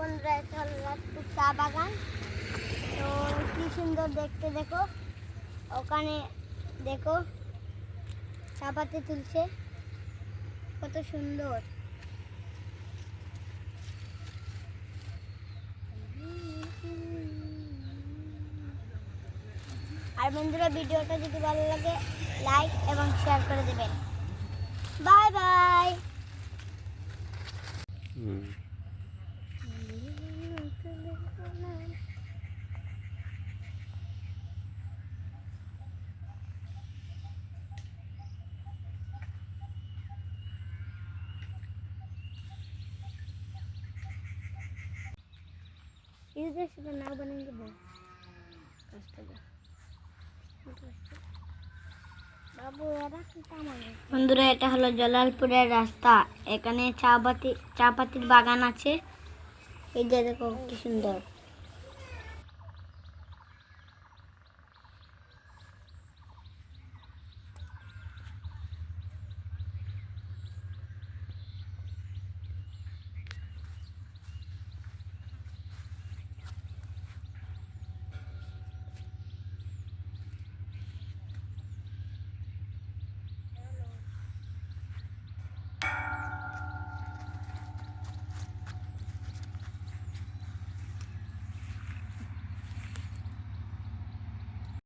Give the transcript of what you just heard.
বন্ধুরা, এটা হলো রাজপুর চা বাগান। তো কি সুন্দর দেখতে, দেখো ওখানে দেখো চা পাতি তুলছে, কত সুন্দর। আর বন্ধুরা, ভিডিওটা যদি ভালো লাগে লাইক এবং শেয়ার করে দেবেন। Bye bye. इधर से नाव बनेंगे बहुत कष्ट है बाबू यार कितना मांगे। বন্ধুরা, এটা হলো জলালপুরের রাস্তা। এখানে চা পাতির বাগান আছে। এই যে দেখো কি সুন্দর।